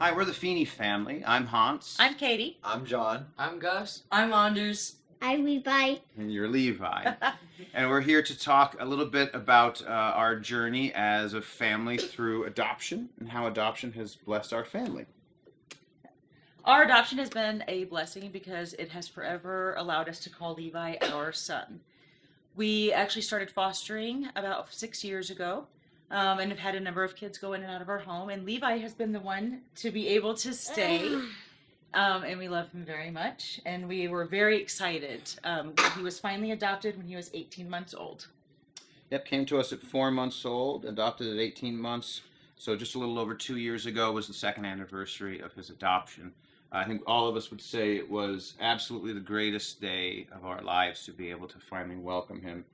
Hi, we're the Fiene family. I'm Hans. I'm Katie. I'm John. I'm Gus. I'm Anders. I'm Levi. And you're Levi. And we're here to talk a little bit about our journey as a family through adoption and how adoption has blessed our family. Our adoption has been a blessing because it has forever allowed us to call Levi our son. We actually started fostering about 6 years ago and have had a number of kids go in and out of our home. And Levi has been the one to be able to stay. And we love him very much. And we were very excited. He was finally adopted when he was 18 months old. Yep, came to us at 4 months old, adopted at 18 months. So just a little over 2 years ago was the second anniversary of his adoption. I think all of us would say it was absolutely the greatest day of our lives to be able to finally welcome him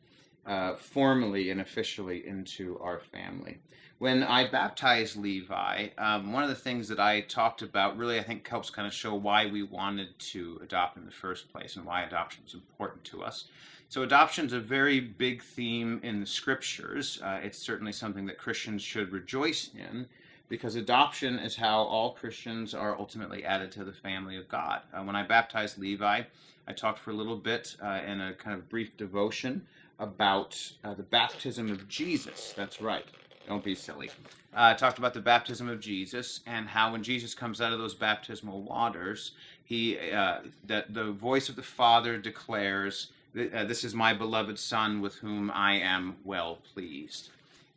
formally and officially into our family. When I baptized Levi, one of the things that I talked about really I think helps kind of show why we wanted to adopt in the first place and why adoption was important to us. So adoption is a very big theme in the scriptures. It's certainly something that Christians should rejoice in, because adoption is how all Christians are ultimately added to the family of God. When I baptized Levi, I talked for a little bit in a kind of brief devotion about the baptism of Jesus. That's right. Don't be silly. I talked about the baptism of Jesus and how when Jesus comes out of those baptismal waters, that the voice of the Father declares, "This is my beloved Son with whom I am well pleased."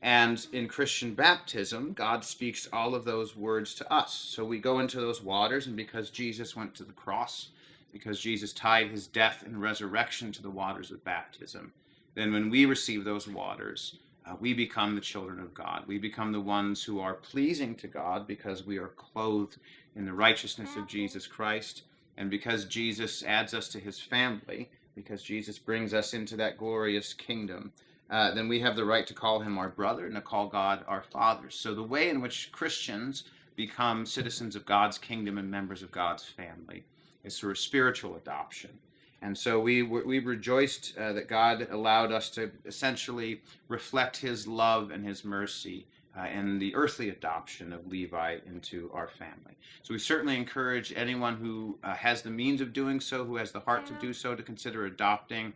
And in Christian baptism, God speaks all of those words to us. So we go into those waters, and because Jesus went to the cross, because Jesus tied his death and resurrection to the waters of baptism, then when we receive those waters, we become the children of God. We become the ones who are pleasing to God because we are clothed in the righteousness of Jesus Christ, and because Jesus adds us to his family, because Jesus brings us into that glorious kingdom, then we have the right to call him our brother and to call God our Father. So the way in which Christians become citizens of God's kingdom and members of God's family is through a spiritual adoption. And so we rejoiced that God allowed us to essentially reflect his love and his mercy in the earthly adoption of Levi into our family. So we certainly encourage anyone who has the means of doing so, who has the heart to do so, to consider adopting.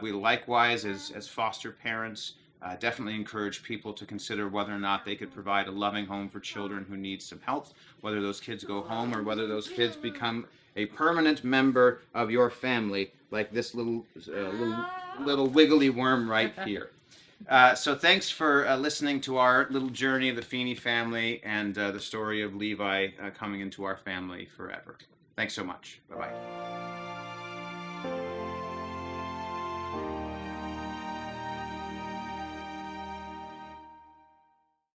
We likewise, as foster parents, definitely encourage people to consider whether or not they could provide a loving home for children who need some help, whether those kids go home or whether those kids become a permanent member of your family, like this little wiggly worm right here. So thanks for listening to our little journey of the Fiene family and the story of Levi coming into our family forever. Thanks so much. Bye-bye.